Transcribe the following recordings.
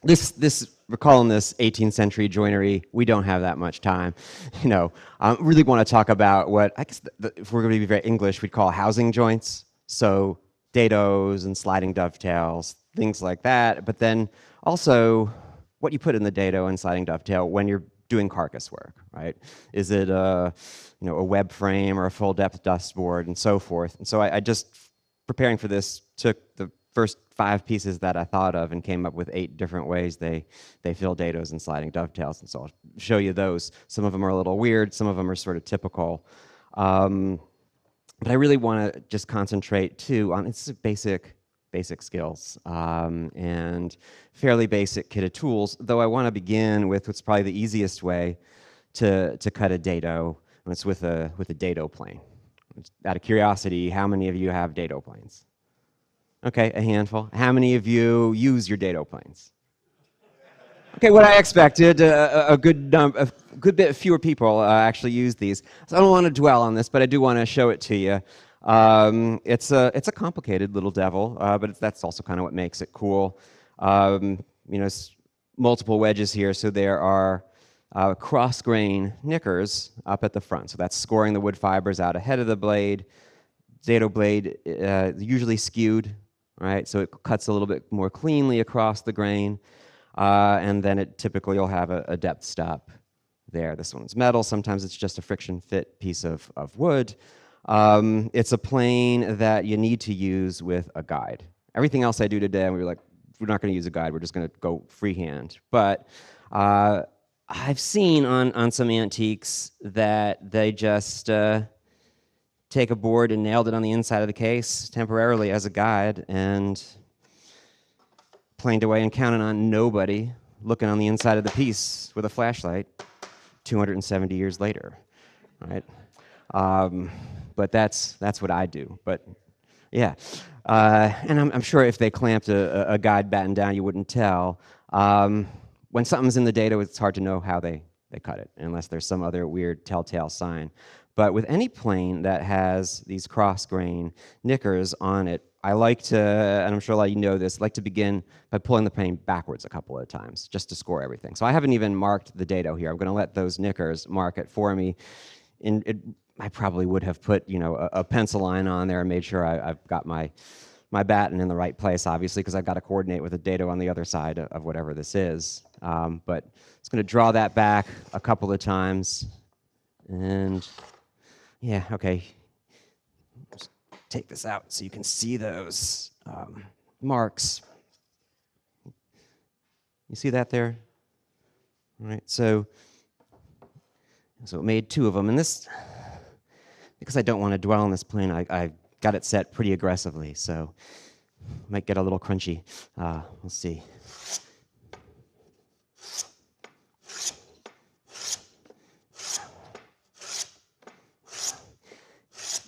We're calling this 18th century joinery. We don't have that much time. Really want to talk about what I guess if we're going to be very English, we'd call housing joints. So dados and sliding dovetails, things like that. But then also what you put in the dado and sliding dovetail when you're doing carcass work, right? Is it a web frame or a full depth dust board and so forth? And so I just, preparing for this, took the first 5 pieces that I thought of and came up with 8 different ways they fill dados and sliding dovetails. And so I'll show you those. Some of them are a little weird, some of them are sort of typical. But I really want to just concentrate too on it's basic skills and fairly basic kit of tools, though I want to begin with what's probably the easiest way to cut a dado, and it's with a dado plane. Out of curiosity, how many of you have dado planes? Okay, a handful. How many of you use your dado planes? Okay, what I expected, a good bit fewer people actually use these. So I don't want to dwell on this, but I do want to show it to you. It's a complicated little devil, but that's also kind of what makes it cool. Multiple wedges here, so there are cross-grain nickers up at the front. So that's scoring the wood fibers out ahead of the blade. Dado blade usually skewed, right? So it cuts a little bit more cleanly across the grain. And then typically you'll have a depth stop there. This one's metal. Sometimes it's just a friction fit piece of wood. It's a plane that you need to use with a guide. Everything else I do today, we were like, we're not going to use a guide. We're just going to go freehand. But I've seen on some antiques that they just take a board and nailed it on the inside of the case temporarily as a guide and planed away and counted on nobody looking on the inside of the piece with a flashlight 270 years later, right? But that's what I do. But yeah, and I'm sure if they clamped a guide batten down, you wouldn't tell. When something's in the dado, it's hard to know how they cut it, unless there's some other weird telltale sign. But with any plane that has these cross-grain nickers on it, I like to, and I'm sure a lot of you know this, like to begin by pulling the plane backwards a couple of times, just to score everything. So I haven't even marked the dado here. I'm going to let those nickers mark it for me. I probably would have put, a pencil line on there and made sure I've got my batten in the right place, obviously, because I've got to coordinate with the dado on the other side of whatever this is. But it's going to draw that back a couple of times. And yeah, okay. Just take this out so you can see those marks. You see that there? All right, so it made 2 of them. And this, because I don't want to dwell on this plane, I got it set pretty aggressively, so might get a little crunchy. We'll see.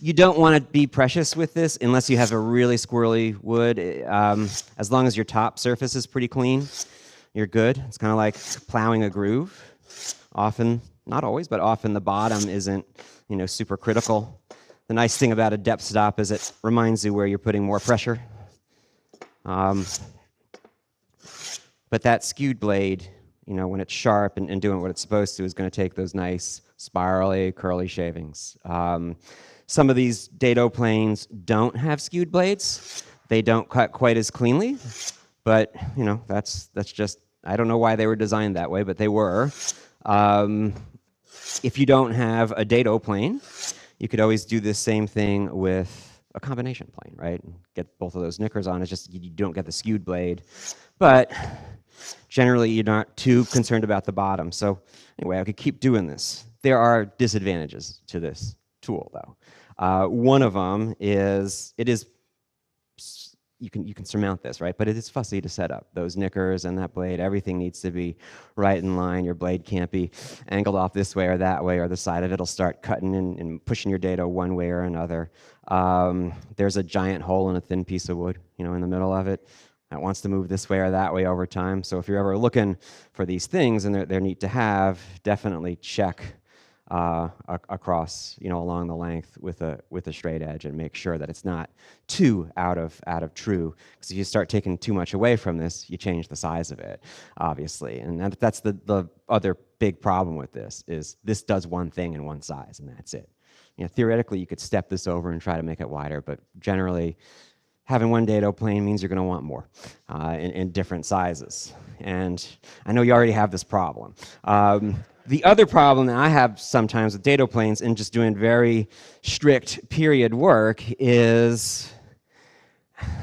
You don't want to be precious with this unless you have a really squirrely wood. As long as your top surface is pretty clean, you're good. It's kind of like plowing a groove. Often, not always, but often the bottom isn't, super critical. The nice thing about a depth stop is it reminds you where you're putting more pressure. But that skewed blade, when it's sharp and doing what it's supposed to, is going to take those nice spirally, curly shavings. Some of these dado planes don't have skewed blades. They don't cut quite as cleanly, but that's just, I don't know why they were designed that way, but they were. If you don't have a dado plane, you could always do the same thing with a combination plane, right? Get both of those nickers on. It's just you don't get the skewed blade, but generally you're not too concerned about the bottom. So anyway, I could keep doing this. There are disadvantages to this tool, though. One of them is you can surmount this, right? But it is fussy to set up. Those nickers and that blade, everything needs to be right in line. Your blade can't be angled off this way or that way, or the side of it will start cutting and pushing your dado one way or another. There's a giant hole in a thin piece of wood, in the middle of it that wants to move this way or that way over time. So if you're ever looking for these things, and they're neat to have, definitely check across, along the length with a straight edge, and make sure that it's not too out of true. Because if you start taking too much away from this, you change the size of it, obviously. And that's the other big problem with this does one thing in one size, and that's it. Theoretically, you could step this over and try to make it wider, but generally, having one dado plane means you're going to want more in different sizes. And I know you already have this problem. The other problem that I have sometimes with dado planes and just doing very strict period work is,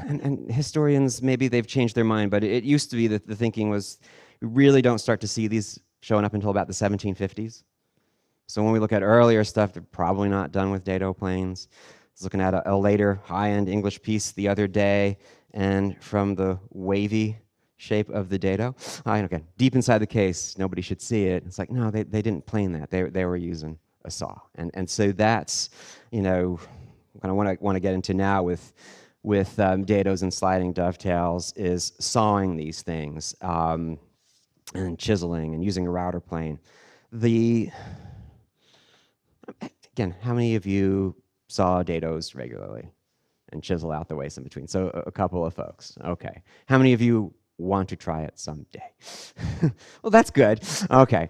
and historians, maybe they've changed their mind, but it used to be that the thinking was you really don't start to see these showing up until about the 1750s. So when we look at earlier stuff, they're probably not done with dado planes. I was looking at a later high-end English piece the other day, and from the wavy shape of the dado, again, deep inside the case, nobody should see it. It's like, no, they didn't plane that. They were using a saw. And so that's, what I want to get into now with dados and sliding dovetails is sawing these things and chiseling and using a router plane. Again, how many of you saw dados regularly and chisel out the waste in between? So a couple of folks. Okay. How many of you want to try it someday? Well, that's good. Okay.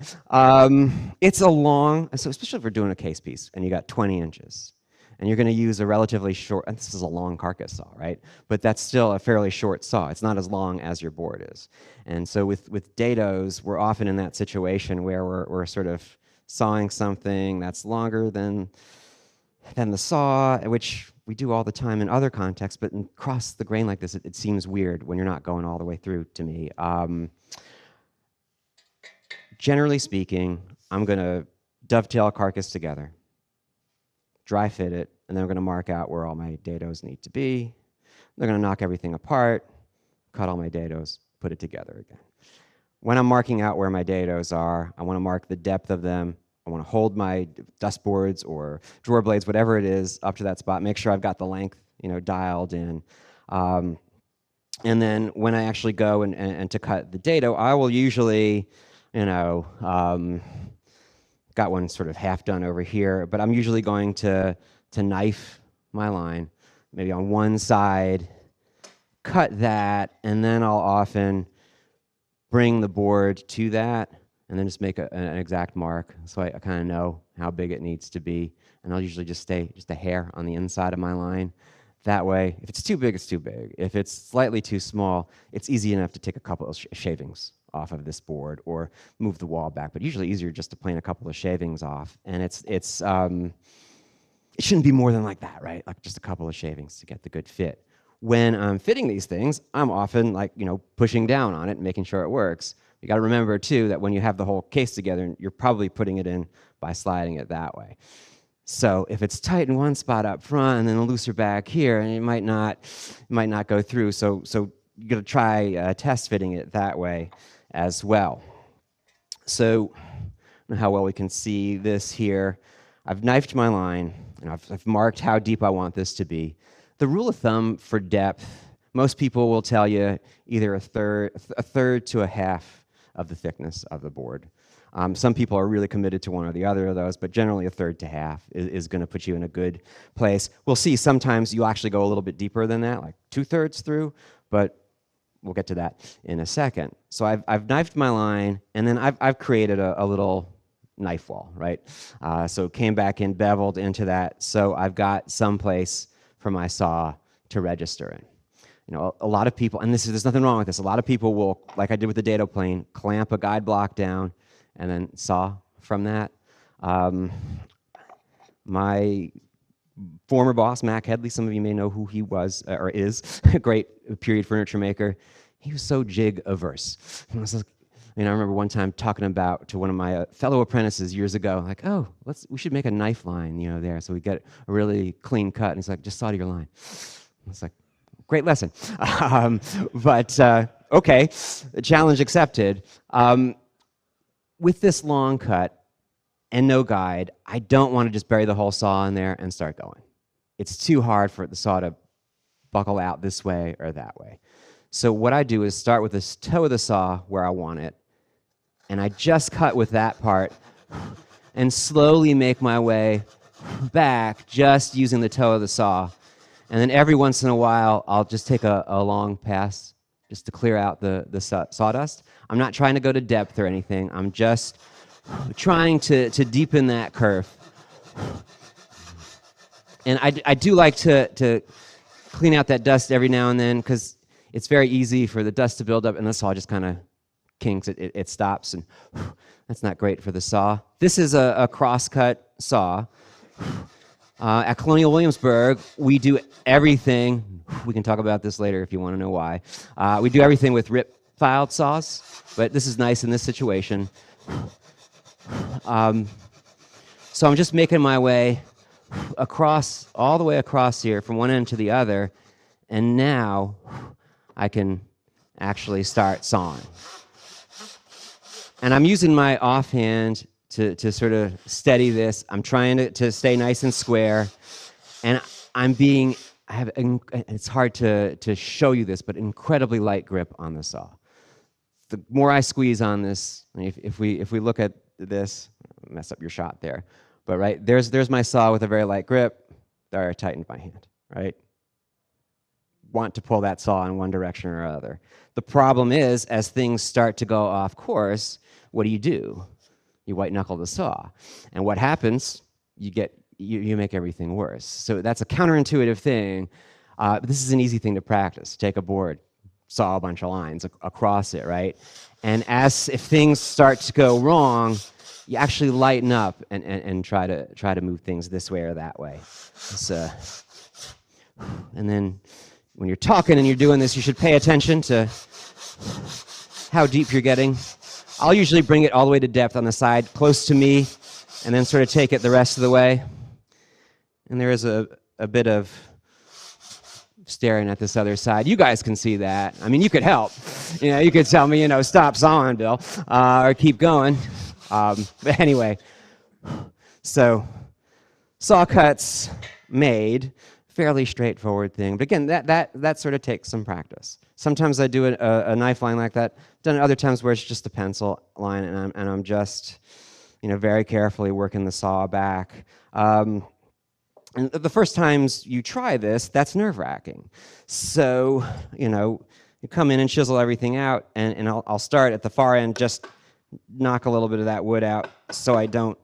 It's a long, so especially if we're doing a case piece and you got 20 inches and you're going to use a relatively short, and this is a long carcass saw, right? But that's still a fairly short saw. It's not as long as your board is. And so with dados, we're often in that situation where we're sort of sawing something that's longer than the saw, which we do all the time in other contexts, but across the grain like this, it seems weird when you're not going all the way through to me. Generally speaking, I'm going to dovetail a carcass together, dry fit it, and then I'm going to mark out where all my dados need to be. They're going to knock everything apart, cut all my dados, put it together again. When I'm marking out where my dados are, I want to mark the depth of them. I want to hold my dust boards or drawer blades, whatever it is, up to that spot. Make sure I've got the length, dialed in. And then when I actually go and to cut the dado, I will usually, got one sort of half done over here, but I'm usually going to knife my line, maybe on one side, cut that, and then I'll often bring the board to that, and then just make an exact mark so I kind of know how big it needs to be. And I'll usually just stay just a hair on the inside of my line. That way, if it's too big, it's too big. If it's slightly too small, it's easy enough to take a couple of shavings off of this board or move the wall back. But usually easier just to plane a couple of shavings off. And it shouldn't be more than like that, right? Like just a couple of shavings to get the good fit. When I'm fitting these things, I'm often pushing down on it and making sure it works. You got to remember, too, that when you have the whole case together, you're probably putting it in by sliding it that way. So if it's tight in one spot up front and then looser back here, and it might not go through. So you got to try test fitting it that way as well. So I don't know how well we can see this here. I've knifed my line, and I've marked how deep I want this to be. The rule of thumb for depth, most people will tell you either a third to a half of the thickness of the board. Some people are really committed to one or the other of those, but generally a third to half is going to put you in a good place. We'll see sometimes you'll actually go a little bit deeper than that, like 2/3 through, but we'll get to that in a second. So I've knifed my line, and then I've created a little knife wall, right? So came back in, beveled into that, so I've got some place for my saw to register in. A lot of people, and there's nothing wrong with this, a lot of people will, like I did with the dado plane, clamp a guide block down and then saw from that. My former boss, Mac Headley, some of you may know who he was or is, a great period furniture maker. He was so jig averse. I remember one time talking about to one of my fellow apprentices years ago, like, oh, we should make a knife line, there, so we get a really clean cut. And he's like, just solder your line. I was like, great lesson. Okay, challenge accepted. With this long cut and no guide, I don't want to just bury the whole saw in there and start going. It's too hard for the saw to buckle out this way or that way. So what I do is start with the toe of the saw where I want it, and I just cut with that part and slowly make my way back just using the toe of the saw. And then every once in a while, I'll just take a long pass just to clear out the sawdust. I'm not trying to go to depth or anything. I'm just trying to deepen that curve. And I do like to clean out that dust every now and then because it's very easy for the dust to build up and the saw just kind of kinks. It stops, and that's not great for the saw. This is a cross-cut saw. At Colonial Williamsburg, we do everything. We can talk about this later if you want to know why. We do everything with rip-filed saws, but this is nice in this situation. So I'm just making my way across, all the way across here from one end to the other, and now I can actually start sawing. And I'm using my offhand to sort of steady this. I'm trying to stay nice and square, and it's hard to show you this, but incredibly light grip on the saw. The more I squeeze on this, if we look at this, mess up your shot there, but right, there's my saw with a very light grip. There, I tightened my hand, right? Want to pull that saw in one direction or other. The problem is, as things start to go off course, what do? You white knuckle the saw, and what happens? You make everything worse. So that's a counterintuitive thing. But this is an easy thing to practice. Take a board, saw a bunch of lines across it, right? And if things start to go wrong, you actually lighten up and try to move things this way or that way. And then when you're talking and you're doing this, you should pay attention to how deep you're getting. I'll usually bring it all the way to depth on the side, close to me, and then sort of take it the rest of the way. And there is a bit of staring at this other side. You guys can see that. I mean, you could help. You could tell me, stop sawing, Bill, or keep going. But anyway, so saw cuts made, fairly straightforward thing. But again, that sort of takes some practice. Sometimes I do a knife line like that. I've done it other times where it's just a pencil line, and I'm just, very carefully working the saw back. And the first times you try this, that's nerve-wracking. So, you come in and chisel everything out, and I'll start at the far end, just knock a little bit of that wood out so I don't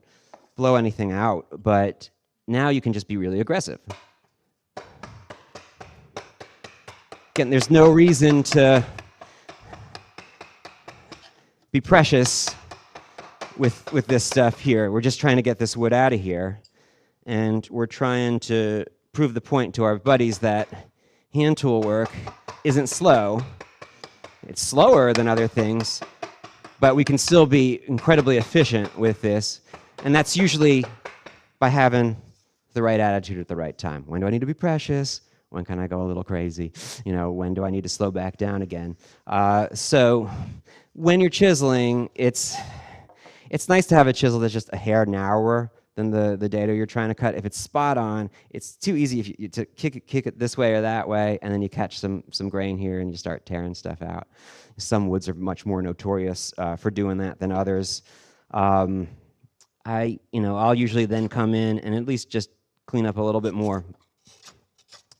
blow anything out. But now you can just be really aggressive. Again, there's no reason to be precious with this stuff here. We're just trying to get this wood out of here, and we're trying to prove the point to our buddies that hand tool work isn't slow. It's slower than other things, but we can still be incredibly efficient with this, and that's usually by having the right attitude at the right time. When do I need to be precious? When can I go a little crazy? When do I need to slow back down again? So when you're chiseling, it's nice to have a chisel that's just a hair narrower than the dado you're trying to cut. If it's spot on, it's too easy to kick it this way or that way, and then you catch some grain here and you start tearing stuff out. Some woods are much more notorious for doing that than others. I'll usually then come in and at least just clean up a little bit more.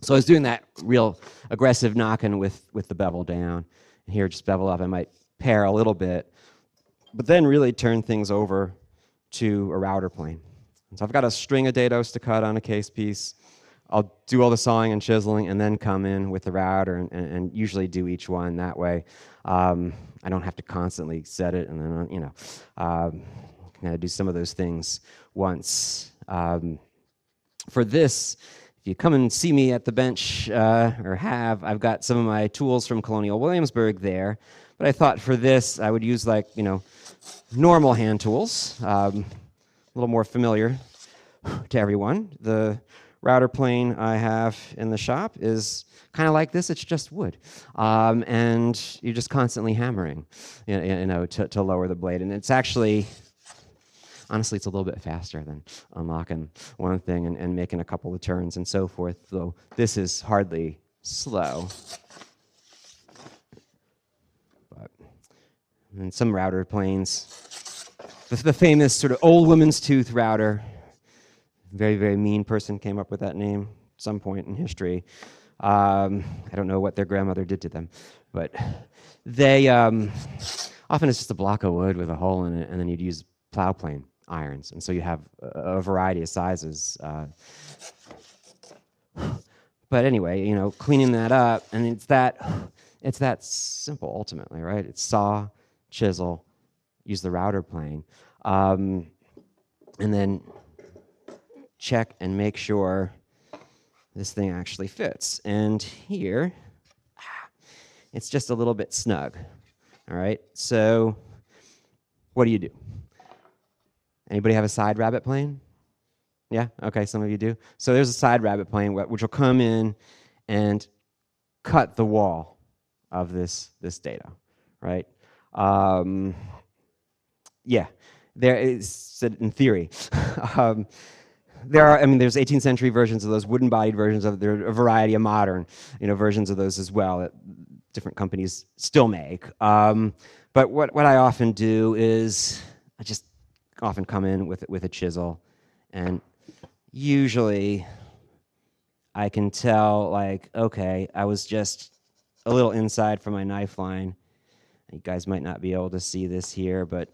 So I was doing that real aggressive knocking with the bevel down. And here, just bevel up. I might pare a little bit, but then really turn things over to a router plane. And so I've got a string of dados to cut on a case piece. I'll do all the sawing and chiseling and then come in with the router and usually do each one that way. I don't have to constantly set it and then, kind of do some of those things once. For this, if you come and see me at the bench, I've got some of my tools from Colonial Williamsburg there, but I thought for this I would use normal hand tools, a little more familiar to everyone. The router plane I have in the shop is kind of like this. It's just wood, and you're just constantly hammering, to lower the blade, and it's actually. Honestly, it's a little bit faster than unlocking one thing and making a couple of turns and so forth, though this is hardly slow. And some router planes The famous sort of old woman's tooth router. Very, very mean person came up with that name at some point in history. I don't know what their grandmother did to them, but they often it's just a block of wood with a hole in it, and then you'd use plow plane irons, and so you have a variety of sizes. But anyway, you know, cleaning that up, and it's that simple ultimately, right? It's saw, chisel, use the router plane, and then check and make sure this thing actually fits. And here, it's just a little bit snug. All right, so what do you do? Anybody have a side rabbet plane? Yeah, okay, some of you do. So there's a side rabbet plane which will come in and cut the wall of this data, right? Yeah, there is, in theory. There's 18th century versions of those, wooden-bodied versions of. There are a variety of modern, versions of those as well that different companies still make. But what I often do is I just often come in with a chisel, and usually I can tell, like, okay, I was just a little inside from my knife line. You guys might not be able to see this here, but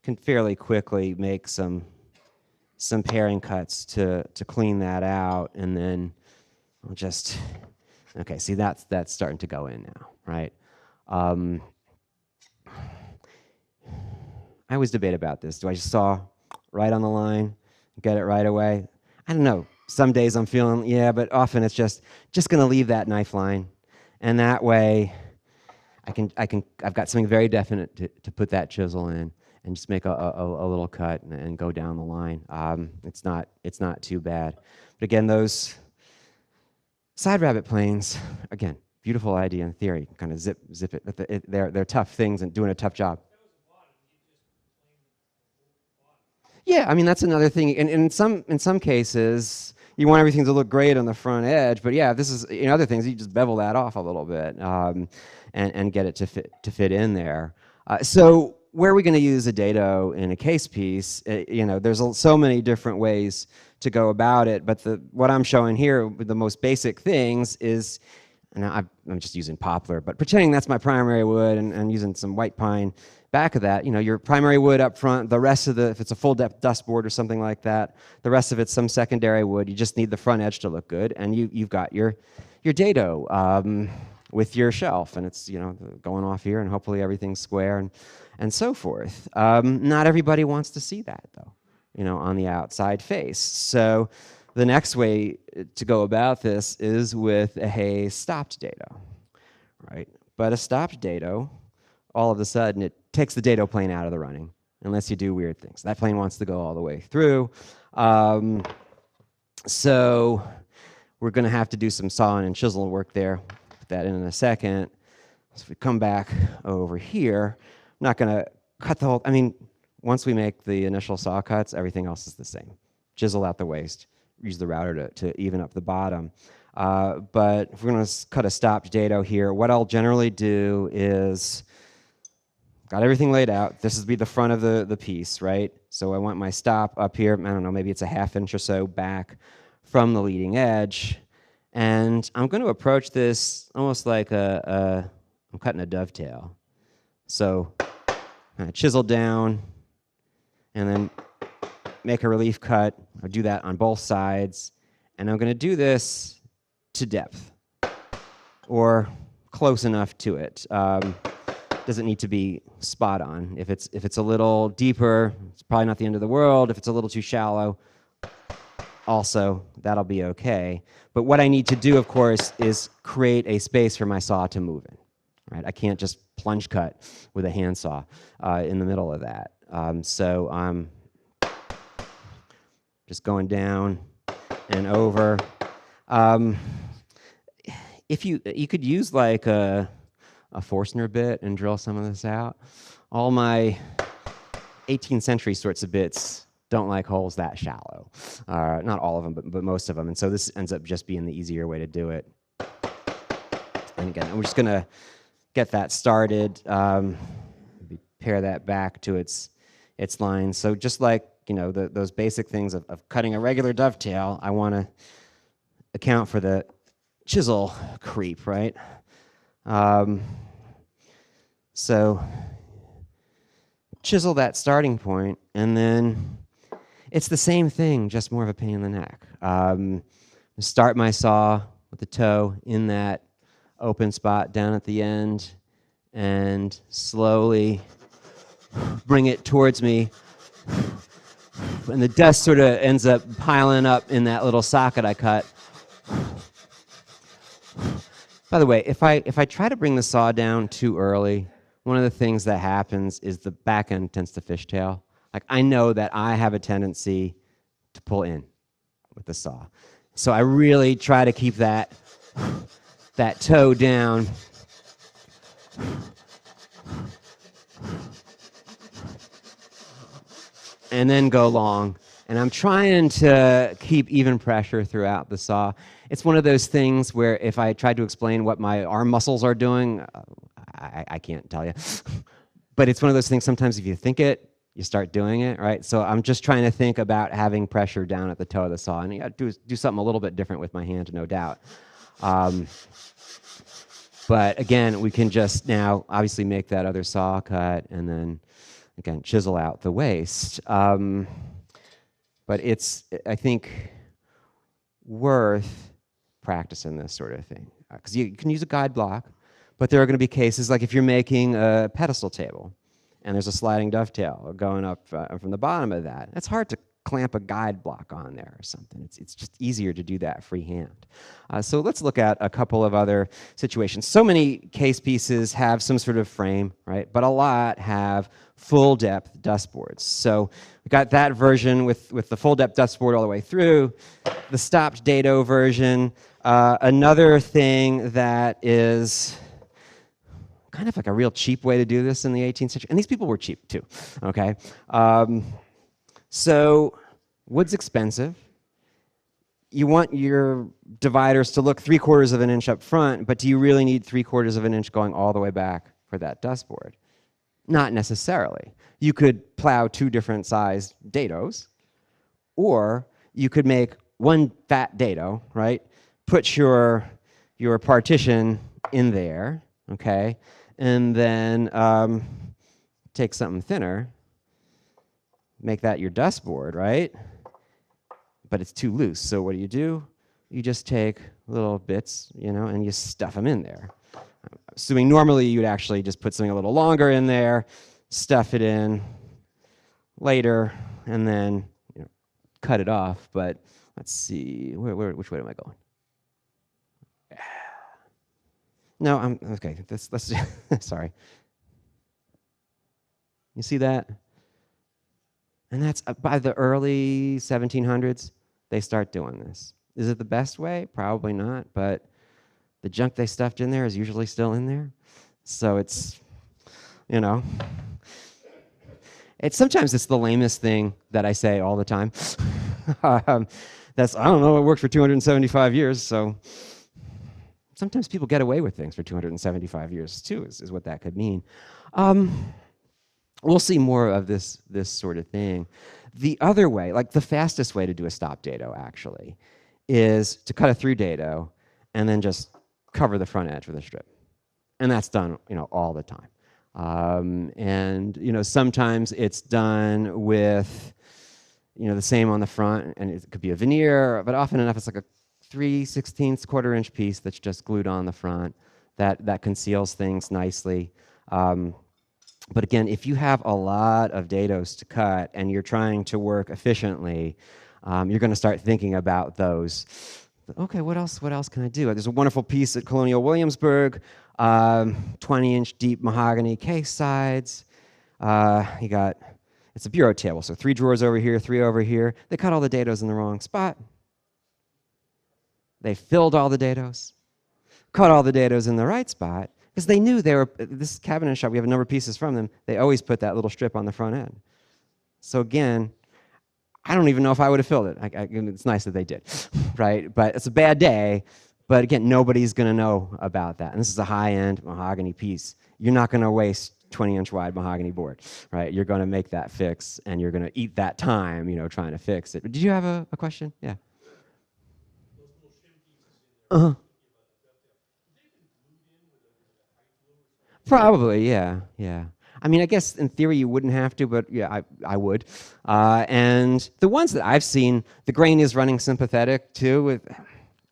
can fairly quickly make some paring cuts to clean that out, and then I'll just, okay, see that's starting to go in now, right? I always debate about this. Do I just saw right on the line, get it right away? I don't know. Some days I'm feeling, yeah, but often it's just going to leave that knife line, and that way I've got something very definite to put that chisel in, and just make a little cut and go down the line. It's not too bad. But again, those side rabbet planes, again, beautiful idea in theory. Kind of zip it. They're tough things and doing a tough job. Yeah, I mean that's another thing. And in some cases, you want everything to look great on the front edge, but yeah, this is in other things you just bevel that off a little bit and get it to fit in there. So where are we going to use a dado in a case piece? There's so many different ways to go about it, but what I'm showing here, the most basic things is, and I'm just using poplar, but pretending that's my primary wood and using some white pine back of that, your primary wood up front, the rest of if it's a full depth dustboard or something like that, the rest of it's some secondary wood. You just need the front edge to look good, and you've got your dado with your shelf, and it's going off here, and hopefully everything's square and so forth. Not everybody wants to see that though, on the outside face. So the next way to go about this is with a stopped dado, right? But a stopped dado, all of a sudden, it takes the dado plane out of the running, unless you do weird things. That plane wants to go all the way through. So we're going to have to do some sawing and chisel work there. Put that in a second. So if we come back over here, I'm not going to cut the whole. Once we make the initial saw cuts, everything else is the same. Chisel out the waist. Use the router to even up the bottom. But if we're going to cut a stopped dado here, what I'll generally do is, got everything laid out. This would be the front of the piece, right? So I want my stop up here. I don't know, maybe it's a half inch or so back from the leading edge. And I'm going to approach this almost like I'm cutting a dovetail. So kind of chisel down and then make a relief cut. I'll do that on both sides. And I'm going to do this to depth or close enough to it. Doesn't need to be spot on. If it's a little deeper, it's probably not the end of the world. If it's a little too shallow, also that'll be okay. But what I need to do, of course, is create a space for my saw to move in. Right? I can't just plunge cut with a handsaw in the middle of that. So I'm just going down and over. If you could use like a Forstner bit and drill some of this out. All my 18th century sorts of bits don't like holes that shallow. Not all of them, but most of them. And so this ends up just being the easier way to do it. And again, we're just going to get that started. Pair that back to its its lines. So just like, those basic things of cutting a regular dovetail, I want to account for the chisel creep, right? So chisel that starting point, and then it's the same thing, just more of a pain in the neck. Start my saw with the toe in that open spot down at the end, and slowly bring it towards me, and the dust sort of ends up piling up in that little socket I cut. By the way, if I try to bring the saw down too early, one of the things that happens is the back end tends to fishtail. Like, I know that I have a tendency to pull in with the saw. So I really try to keep that toe down. And then go long. And I'm trying to keep even pressure throughout the saw. It's one of those things where if I tried to explain what my arm muscles are doing, I can't tell you. But it's one of those things, sometimes if you think it, you start doing it, right? So I'm just trying to think about having pressure down at the toe of the saw. And you got to do something a little bit different with my hand, no doubt. But again, we can just now obviously make that other saw cut and then, again, chisel out the waste. But it's, I think, worth practicing this sort of thing. Because you can use a guide block, but there are going to be cases like if you're making a pedestal table and there's a sliding dovetail going up from the bottom of that. It's hard to clamp a guide block on there or something. It's just easier to do that freehand. So let's look at a couple of other situations. So many case pieces have some sort of frame, right? But a lot have full depth dust boards. So we got that version with the full depth dust board all the way through. The stopped dado version. Another thing that is kind of like a real cheap way to do this in the 18th century. And these people were cheap too, okay? So wood's expensive. You want your dividers to look 3/4 of an inch up front, but do you really need 3/4 of an inch going all the way back for that dust board? Not necessarily. You could plow 2 different sized dados, or you could make one fat dado, right? Put your partition in there, okay? And then take something thinner, make that your dust board, right? But it's too loose. So what do? You just take little bits, and you stuff them in there. Assuming normally you'd actually just put something a little longer in there, stuff it in later, and then cut it off. But let's see, which way am I going? No, I'm okay. Let's sorry. You see that? And that's by the early 1700s, they start doing this. Is it the best way? Probably not, but the junk they stuffed in there is usually still in there. So it's, sometimes it's the lamest thing that I say all the time. I don't know, it worked for 275 years, so sometimes people get away with things for 275 years too, is what that could mean. We'll see more of this sort of thing. The other way, like the fastest way to do a stop dado actually, is to cut a through dado and then just cover the front edge with a strip. And that's done, all the time. And sometimes it's done with, the same on the front, and it could be a veneer, but often enough it's like a 3/16 1/4 piece that's just glued on the front that conceals things nicely. But again, if you have a lot of dados to cut and you're trying to work efficiently, you're going to start thinking about those. Okay, what else can I do? There's a wonderful piece at Colonial Williamsburg, 20-inch deep mahogany case sides. It's a bureau table, so 3 drawers over here, 3 over here. They cut all the dados in the wrong spot. They filled all the dados, cut all the dados in the right spot, because they knew this cabinet shop, we have a number of pieces from them, they always put that little strip on the front end. So again, I don't even know if I would have filled it. It's nice that they did, right? But it's a bad day, but again, nobody's going to know about that. And this is a high-end mahogany piece. You're not going to waste 20-inch wide mahogany board, right? You're going to make that fix, and you're going to eat that time, trying to fix it. Did you have a question? Yeah. Uh-huh. Probably, yeah, yeah. I mean, I guess in theory you wouldn't have to, but yeah, I would. And the ones that I've seen, the grain is running sympathetic too.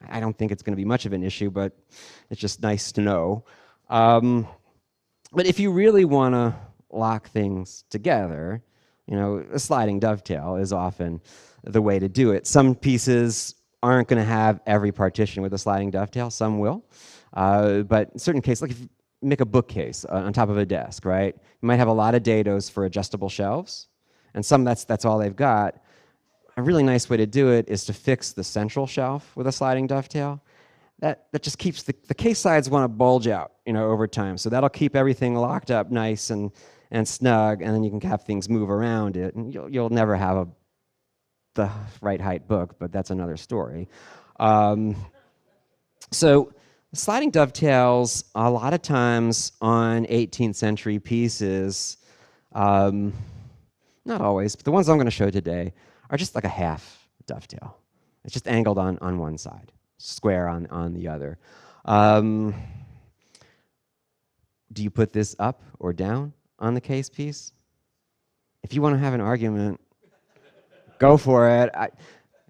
I don't think it's going to be much of an issue, but it's just nice to know. But if you really want to lock things together, a sliding dovetail is often the way to do it. Some pieces aren't going to have every partition with a sliding dovetail. Some will. But in certain cases, like if you make a bookcase on top of a desk, right? You might have a lot of dados for adjustable shelves, and some that's all they've got. A really nice way to do it is to fix the central shelf with a sliding dovetail. That just keeps the case sides want to bulge out, over time. So that'll keep everything locked up nice and snug, and then you can have things move around it. And you'll never have the right height book, but that's another story. So sliding dovetails, a lot of times on 18th century pieces, not always, but the ones I'm going to show today are just like a half dovetail. It's just angled on one side, square on the other. Do you put this up or down on the case piece? If you want to have an argument, go for it.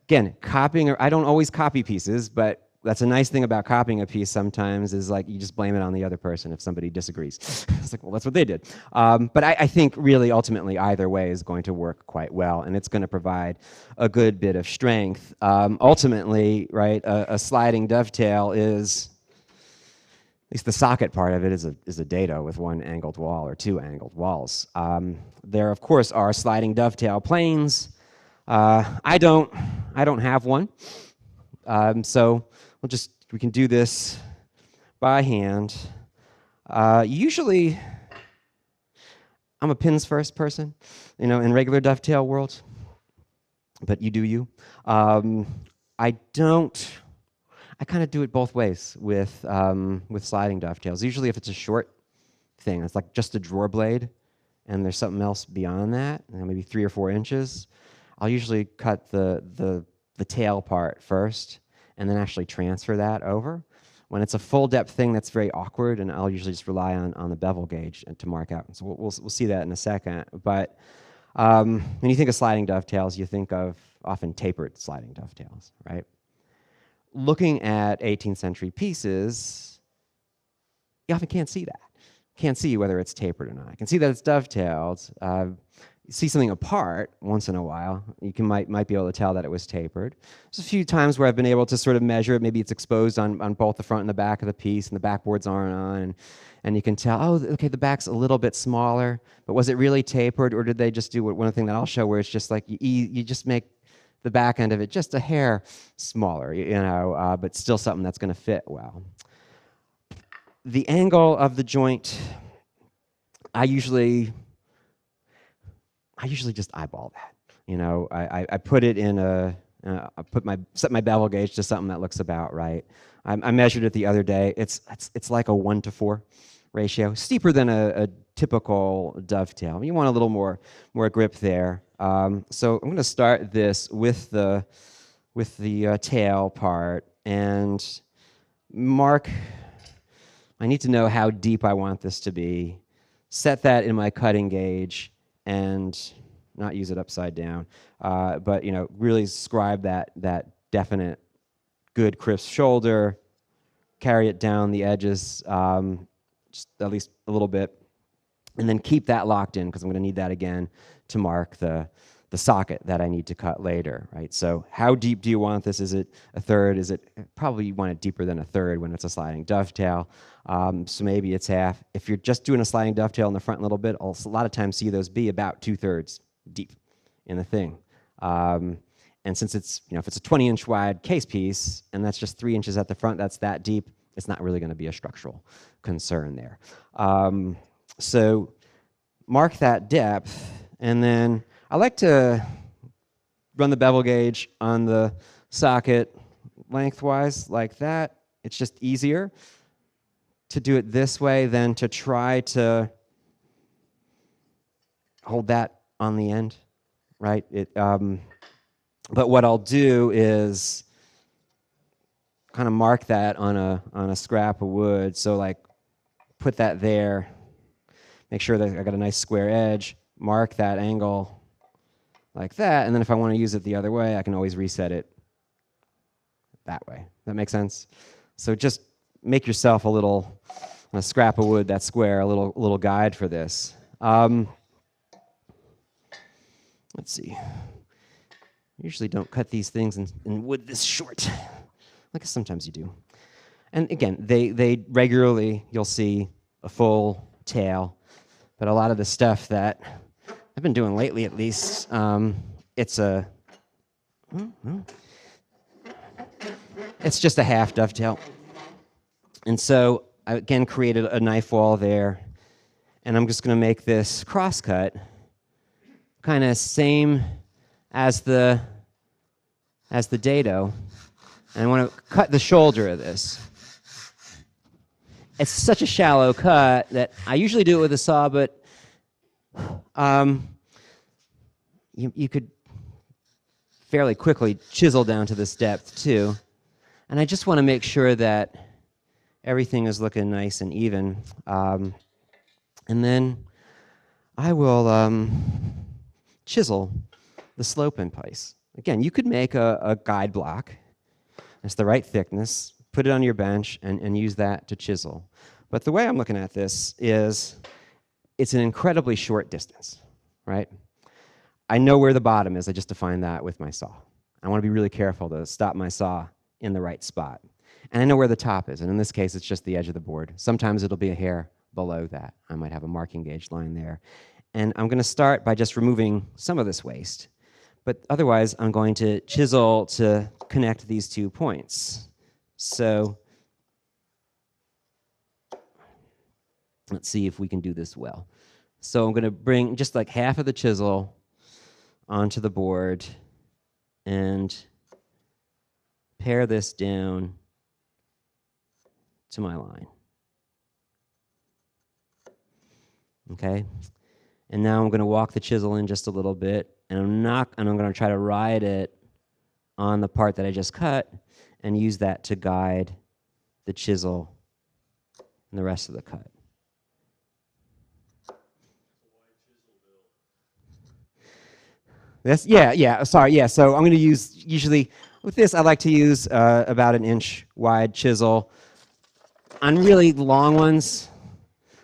Again, copying, I don't always copy pieces, but that's a nice thing about copying a piece sometimes is like you just blame it on the other person if somebody disagrees. It's like, well, that's what they did. But I think really ultimately either way is going to work quite well, and it's going to provide a good bit of strength. Ultimately, right, a sliding dovetail is, at least the socket part of it is a dado with one angled wall or two angled walls. There, of course, are sliding dovetail planes. I don't have one, so we can do this by hand. Usually, I'm a pins first person, in regular dovetail world, but you do you. I kind of do it both ways with sliding dovetails. Usually if it's a short thing, it's like just a drawer blade, and there's something else beyond that, maybe 3 or 4 inches, I'll usually cut the tail part first, and then actually transfer that over. When it's a full depth thing, that's very awkward, and I'll usually just rely on the bevel gauge to mark out. So we'll see that in a second. But when you think of sliding dovetails, you think of often tapered sliding dovetails, right? Looking at 18th century pieces, you often can't see that. Can't see whether it's tapered or not. I can see that it's dovetailed. See something apart once in a while, you might be able to tell that it was tapered. There's a few times where I've been able to sort of measure it. Maybe it's exposed on both the front and the back of the piece, and the backboards aren't on, and you can tell, oh, okay, the back's a little bit smaller, but was it really tapered, or did they just do one thing that I'll show where it's just like you just make the back end of it just a hair smaller, but still something that's going to fit well. The angle of the joint, I usually just eyeball that. I put it in set my bevel gauge to something that looks about right. I measured it the other day. It's like a 1-to-4 ratio, steeper than a typical dovetail. You want a little more grip there. So I'm going to start this with the tail part and mark. I need to know how deep I want this to be. Set that in my cutting gauge and not use it upside down, but really scribe that definite, good, crisp shoulder. Carry it down the edges, just at least a little bit, and then keep that locked in because I'm going to need that again to mark the socket that I need to cut later, right? So how deep do you want this? Is it a third? Probably you want it deeper than a third when it's a sliding dovetail. So maybe it's half. If you're just doing a sliding dovetail in the front a little bit, I'll a lot of times see those be about 2/3 deep in the thing. And since it's, if it's a 20-inch wide case piece and that's just 3 inches at the front, that's that deep, it's not really going to be a structural concern there. So mark that depth, and then I like to run the bevel gauge on the socket lengthwise like that. It's just easier to do it this way than to try to hold that on the end, right? But what I'll do is kind of mark that on a scrap of wood. So like put that there, make sure that I got a nice square edge, mark that angle like that, and then if I want to use it the other way, I can always reset it that way. That makes sense? So just make yourself on a scrap of wood, that square, a little guide for this. Let's see. Usually don't cut these things in wood this short. I guess sometimes you do. And again, they regularly, you'll see a full tail, but a lot of the stuff that I've been doing lately, at least, it's just a half dovetail. And so I again created a knife wall there, and I'm just going to make this crosscut kind of same as the dado. And I want to cut the shoulder of this. It's such a shallow cut that I usually do it with a saw, but you could fairly quickly chisel down to this depth too. And I just want to make sure that everything is looking nice and even. And then I will chisel the slope in place. Again, you could make a guide block. It's the right thickness. Put it on your bench and use that to chisel. But the way I'm looking at this is it's an incredibly short distance, right? I know where the bottom is. I just defined that with my saw. I want to be really careful to stop my saw in the right spot. And I know where the top is, and in this case, it's just the edge of the board. Sometimes it'll be a hair below that. I might have a marking gauge line there. And I'm going to start by just removing some of this waste. But otherwise, I'm going to chisel to connect these 2 points. So let's see if we can do this well. So I'm going to bring just like half of the chisel onto the board and pare this down to my line. Okay? And now I'm going to walk the chisel in just a little bit, and I'm going to try to ride it on the part that I just cut and use that to guide the chisel and the rest of the cut. So I'm going to use, usually with this, I like to use about an inch wide chisel. On really long ones,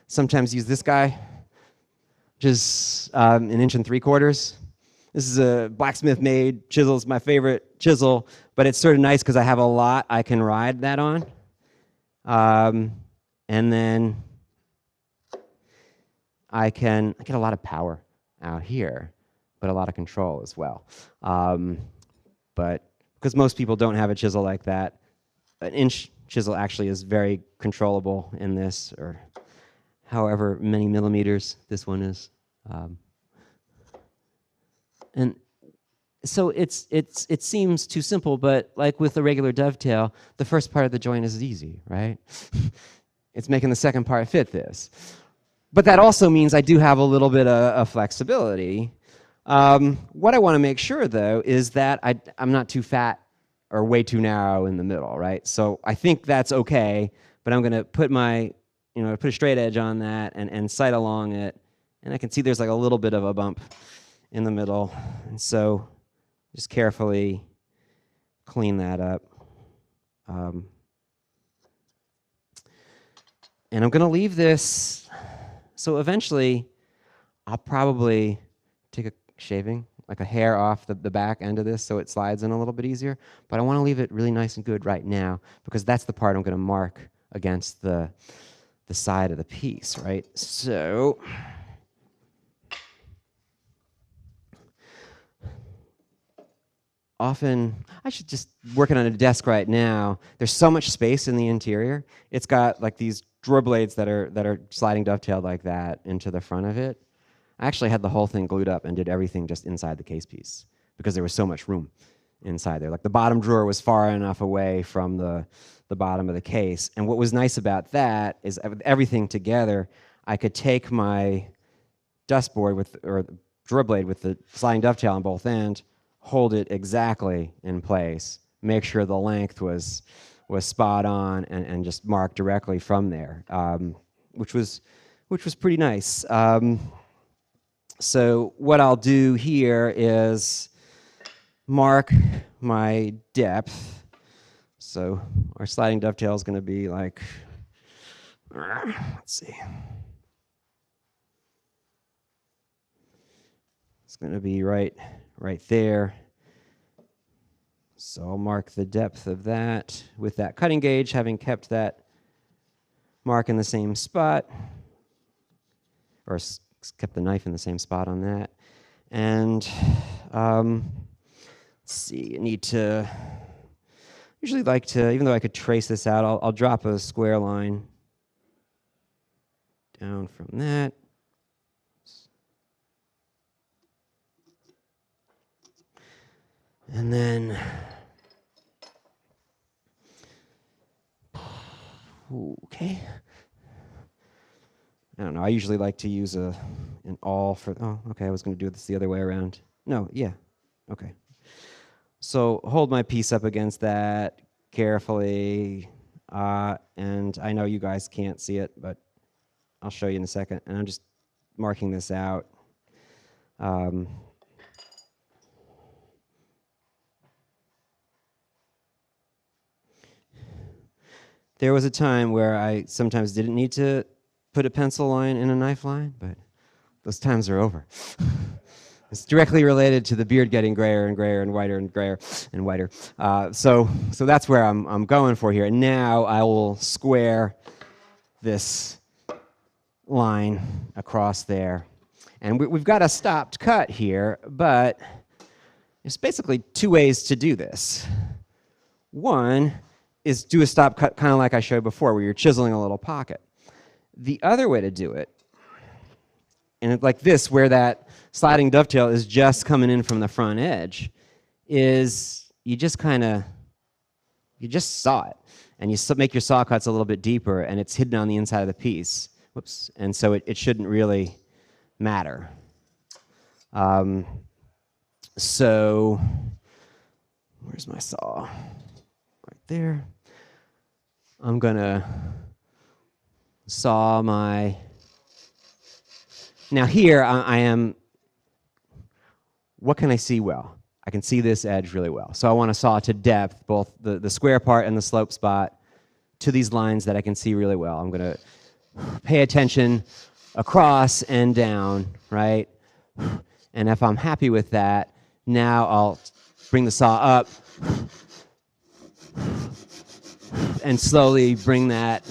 sometimes use this guy, which is an 1 3/4 inches. This is a blacksmith-made chisel. It's my favorite chisel, but it's sort of nice because I have a lot I can ride that on. And then I get a lot of power out here, but a lot of control as well. But because most people don't have a chisel like that, an inch chisel actually is very controllable in this, or however many millimeters this one is. And so it seems too simple, but like with a regular dovetail, the first part of the joint is easy, right? It's making the second part fit this. But that also means I do have a little bit of flexibility. What I want to make sure, though, is that I'm not too fat or way too narrow in the middle, right? So I think that's okay, but I'm going to put put a straight edge on that and sight along it, and I can see there's like a little bit of a bump in the middle, and so just carefully clean that up. And I'm going to leave this, so eventually I'll probably take a shaving, like a hair off the back end of this so it slides in a little bit easier, but I want to leave it really nice and good right now because that's the part I'm going to mark against the side of the piece, right? So often, I should just working on a desk right now. There's so much space in the interior. It's got like these drawer blades that are sliding dovetailed like that into the front of it. I actually had the whole thing glued up and did everything just inside the case piece because there was so much room inside there. Like the bottom drawer was far enough away from the bottom of the case. And what was nice about that is everything together, I could take my dust board or the drill blade with the sliding dovetail on both ends, hold it exactly in place, make sure the length was spot on, and just mark directly from there, which was pretty nice. So what I'll do here is mark my depth. So our sliding dovetail is going to be like, let's see. It's going to be right there. So I'll mark the depth of that with that cutting gauge, having kept that mark in the same spot, or kept the knife in the same spot on that. And let's see, I need to, usually like to, even though I could trace this out, I'll drop a square line down from that. And then, okay. I don't know, I usually like to use an awl for, oh, okay, I was going to do this the other way around. No, yeah, okay. So hold my piece up against that carefully, and I know you guys can't see it, but I'll show you in a second. And I'm just marking this out. There was a time where I sometimes didn't need to put a pencil line in a knife line, but those times are over. It's directly related to the beard getting grayer and grayer and whiter and grayer and whiter. So that's where I'm going for here. And now I will square this line across there. And we've got a stopped cut here, but there's basically two ways to do this. One is do a stop cut kind of like I showed before, where you're chiseling a little pocket. The other way to do it, and like this, where that sliding dovetail is just coming in from the front edge, is you just saw it, and you make your saw cuts a little bit deeper, and it's hidden on the inside of the piece. Whoops, and so it shouldn't really matter. So where's my saw? Right there. I'm gonna saw my, now here I am, what can I see well? I can see this edge really well. So I want to saw to depth, both the square part and the slope spot, to these lines that I can see really well. I'm gonna pay attention across and down, right? And if I'm happy with that, now I'll bring the saw up and slowly bring that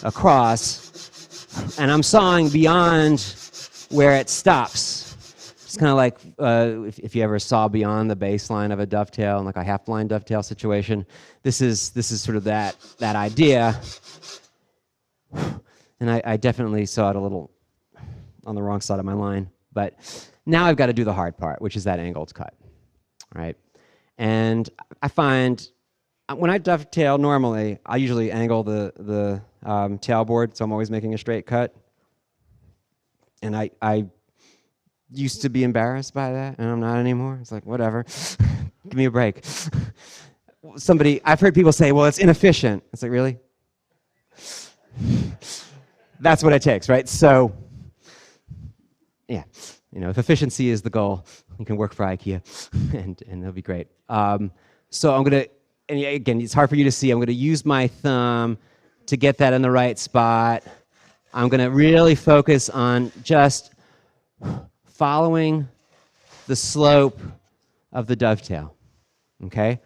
across, and I'm sawing beyond where it stops. It's kind of like if you ever saw beyond the baseline of a dovetail in like a half-blind dovetail situation. This is sort of that idea, and I definitely saw it a little on the wrong side of my line. But now I've got to do the hard part, which is that angled cut, right? And I find when I dovetail normally, I usually angle the tailboard, so I'm always making a straight cut. And I used to be embarrassed by that, and I'm not anymore. It's like, whatever, give me a break. I've heard people say, well, it's inefficient. It's like, really? That's what it takes, right? So, yeah, if efficiency is the goal, you can work for IKEA, and it'll be great. So I'm going to, and again, it's hard for you to see. I'm going to use my thumb to get that in the right spot. I'm going to really focus on just following the slope of the dovetail, okay?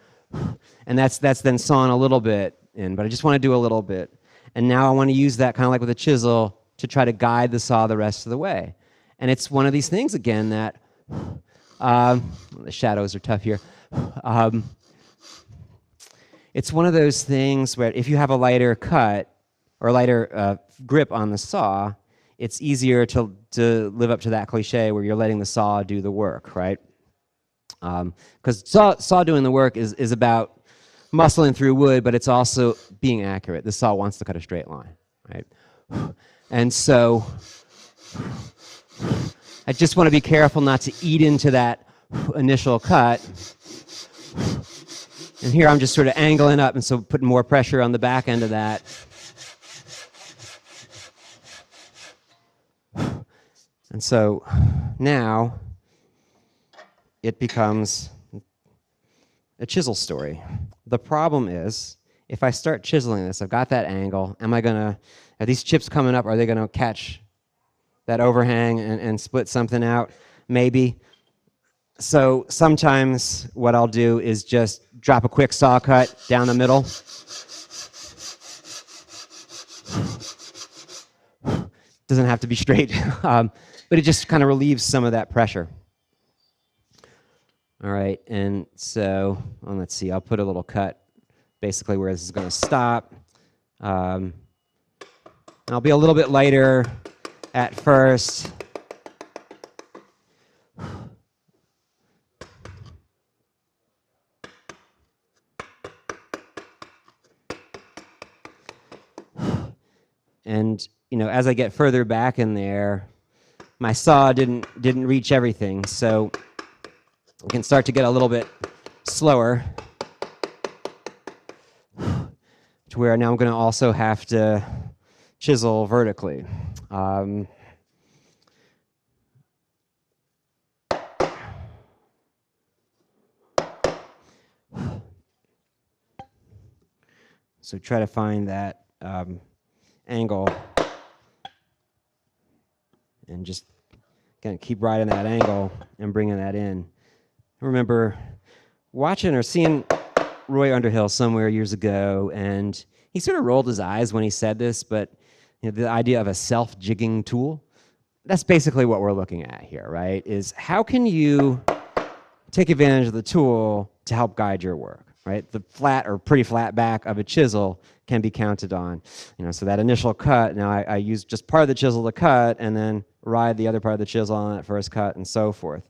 And that's then sawing a little bit in, but I just want to do a little bit. And now I want to use that kind of like with a chisel to try to guide the saw the rest of the way. And it's one of these things, again, that the shadows are tough here. It's one of those things where if you have a lighter cut or lighter grip on the saw, it's easier to live up to that cliche where you're letting the saw do the work, right? Because saw doing the work is about muscling through wood, but it's also being accurate. The saw wants to cut a straight line, right? And so I just want to be careful not to eat into that initial cut. And here I'm just sort of angling up, and so putting more pressure on the back end of that. And so now it becomes a chisel story. The problem is, if I start chiseling this, I've got that angle, are these chips coming up, are they gonna catch that overhang and split something out? Maybe. So sometimes what I'll do is just drop a quick saw cut down the middle. Doesn't have to be straight, but it just kind of relieves some of that pressure. All right, and so, well, let's see, I'll put a little cut basically where this is going to stop. I'll be a little bit lighter at first. And as I get further back in there, my saw didn't reach everything, so we can start to get a little bit slower, to where now I'm going to also have to chisel vertically. So try to find that angle and just kind of keep riding that angle and bringing that in. I remember watching or seeing Roy Underhill somewhere years ago, and he sort of rolled his eyes when he said this, but the idea of a self-jigging tool, that's basically what we're looking at here, right? Is how can you take advantage of the tool to help guide your work, right? The flat or pretty flat back of a chisel can be counted on. So that initial cut, now I use just part of the chisel to cut and then ride the other part of the chisel on that first cut and so forth.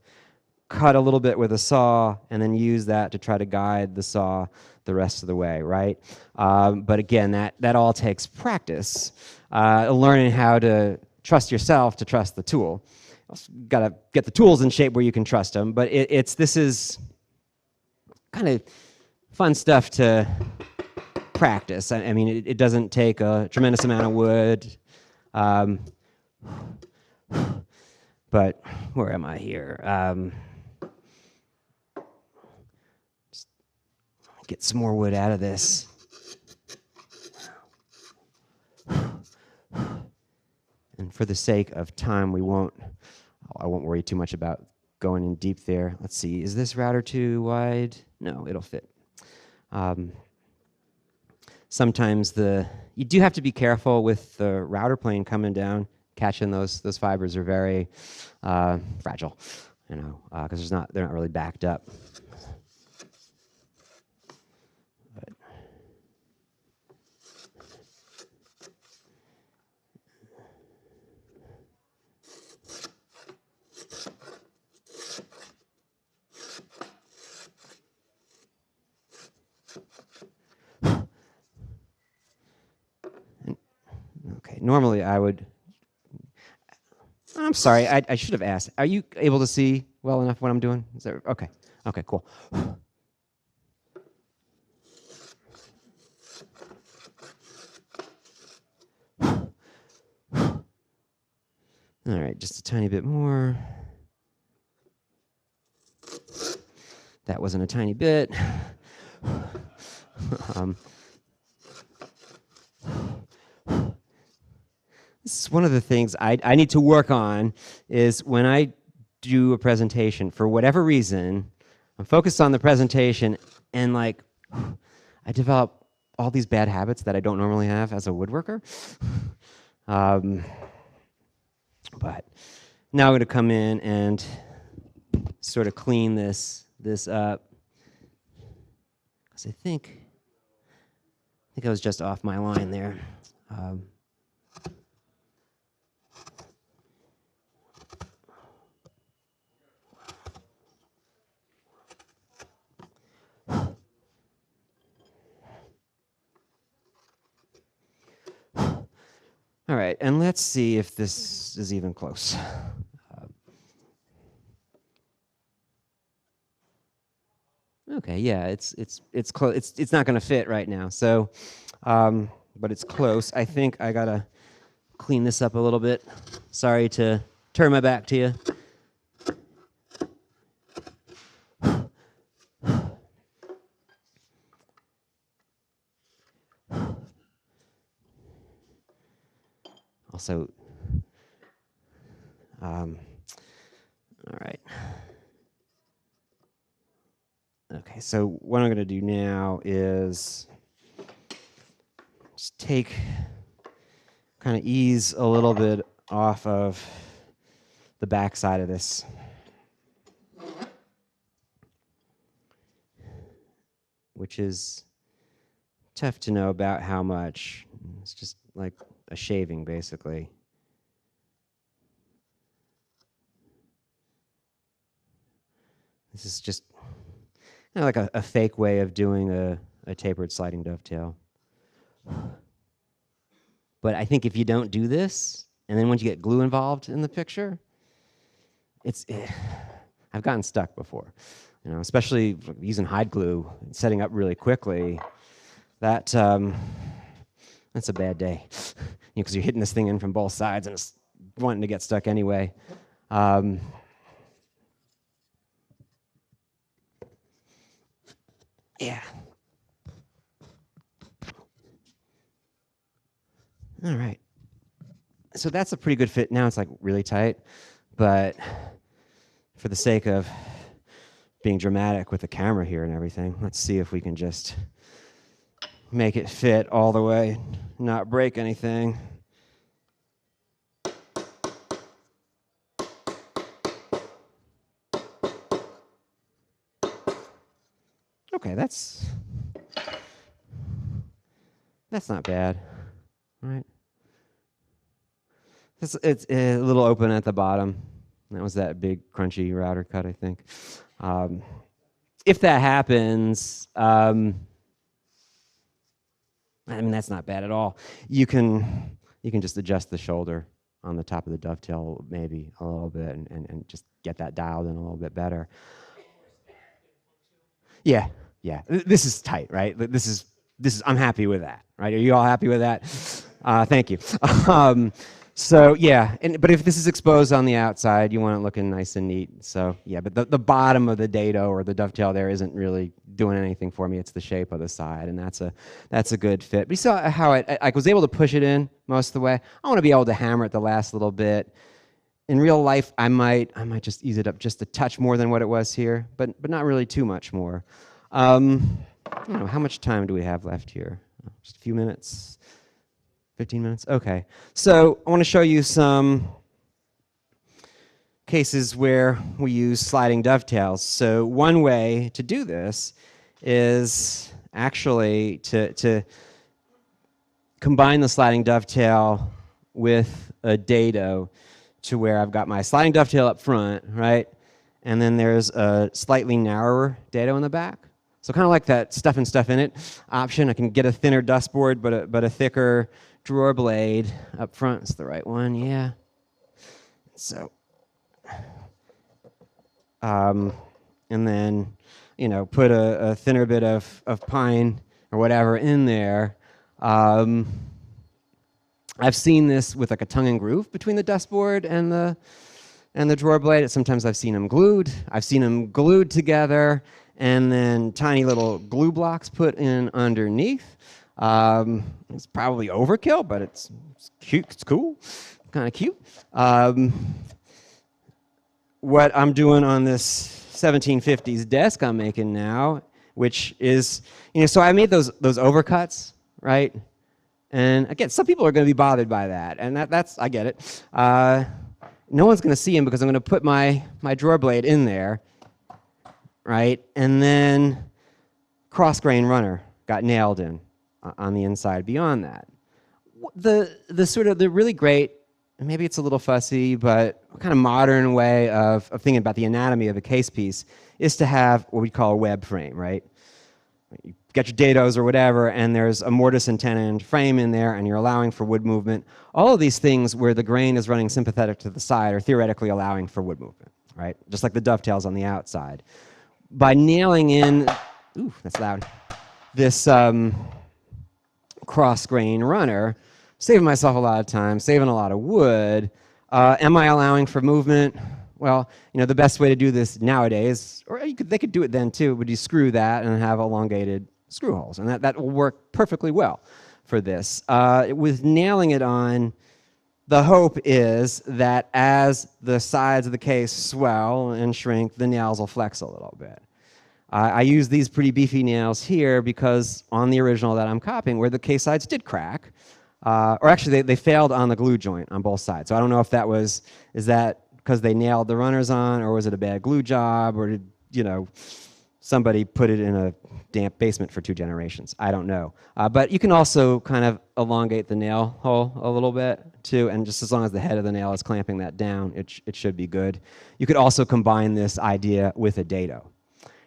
Cut a little bit with a saw and then use that to try to guide the saw the rest of the way, right? But again, that all takes practice, learning how to trust yourself to trust the tool. You got to get the tools in shape where you can trust them, but this is kind of fun stuff to practice. I mean, it doesn't take a tremendous amount of wood. But where am I here? Just get some more wood out of this. And for the sake of time, I won't worry too much about going in deep there. Let's see, is this router too wide? No, it'll fit. Sometimes you do have to be careful with the router plane coming down, catching those fibers are very fragile, because they're not really backed up. Okay, normally I would. I'm sorry, I should have asked. Are you able to see well enough what I'm doing? Is that okay? Okay, cool. All right, just a tiny bit more. That wasn't a tiny bit. This is one of the things I need to work on, is when I do a presentation, for whatever reason, I'm focused on the presentation, and I develop all these bad habits that I don't normally have as a woodworker. But now I'm going to come in and sort of clean this up, because I think I was just off my line there. All right, and let's see if this is even close. Okay, yeah, it's close. It's not going to fit right now. So, but it's close. I think I gotta clean this up a little bit. Sorry to turn my back to you. Also, all right. Okay, so what I'm going to do now is just kind of ease a little bit off of the back side of this. Which is tough to know about how much. It's just like a shaving, basically. This is just kind of like a fake way of doing a tapered sliding dovetail. But I think if you don't do this, and then once you get glue involved in the picture, I've gotten stuck before. You know, especially using hide glue and setting up really quickly. That's a bad day, because you're hitting this thing in from both sides and it's wanting to get stuck anyway. Yeah. All right. So that's a pretty good fit. Now it's like really tight, but for the sake of being dramatic with the camera here and everything, let's see if we can just make it fit all the way, not break anything. Okay, that's not bad, right? It's a little open at the bottom. That was that big crunchy router cut, I think. If that happens, I mean, that's not bad at all. You can just adjust the shoulder on the top of the dovetail maybe a little bit and just get that dialed in a little bit better. Yeah. This is tight, right? This is. I'm happy with that, right? Are you all happy with that? Thank you. So yeah, but if this is exposed on the outside, you want it looking nice and neat. So yeah, but the bottom of the dado or the dovetail there isn't really doing anything for me. It's the shape of the side, and that's a good fit. But you saw how I was able to push it in most of the way. I want to be able to hammer it the last little bit. In real life, I might just ease it up just a touch more than what it was here, but not really too much more. I don't know, how much time do we have left here? Just a few minutes. 15 minutes? Okay. So I want to show you some cases where we use sliding dovetails. So one way to do this is actually to combine the sliding dovetail with a dado to where I've got my sliding dovetail up front, right? And then there's a slightly narrower dado in the back. So kind of like that stuff in it option. I can get a thinner dustboard, but a thicker drawer blade up front. It's the right one, yeah. So, and then, put a thinner bit of pine or whatever in there. I've seen this with like a tongue and groove between the dustboard and the drawer blade. Sometimes I've seen them glued. I've seen them glued together and then tiny little glue blocks put in underneath. It's probably overkill, but it's cute. It's cool. Kind of cute. What I'm doing on this 1750s desk I'm making now, which is, so I made those overcuts, right? And again, some people are going to be bothered by that, and that's I get it. No one's going to see them because I'm going to put my drawer blade in there, right? And then cross grain runner got nailed in on the inside beyond that. The sort of the really great, maybe it's a little fussy, but kind of modern way of thinking about the anatomy of a case piece is to have what we call a web frame, right? You get your dados or whatever, and there's a mortise and tenon frame in there, and you're allowing for wood movement. All of these things where the grain is running sympathetic to the side are theoretically allowing for wood movement, right? Just like the dovetails on the outside. By nailing in ooh, that's loud. This cross grain runner, saving myself a lot of time, saving a lot of wood. Am I allowing for movement? Well, the best way to do this nowadays, or they could do it then too, would you screw that and have elongated screw holes, and that will work perfectly well for this. With nailing it on, the hope is that as the sides of the case swell and shrink, the nails will flex a little bit. I use these pretty beefy nails here because on the original that I'm copying, where the case sides did crack, or actually they failed on the glue joint on both sides. So I don't know if is that because they nailed the runners on, or was it a bad glue job, or did, somebody put it in a damp basement for 2 generations. I don't know. But you can also kind of elongate the nail hole a little bit too, and just as long as the head of the nail is clamping that down, it should be good. You could also combine this idea with a dado.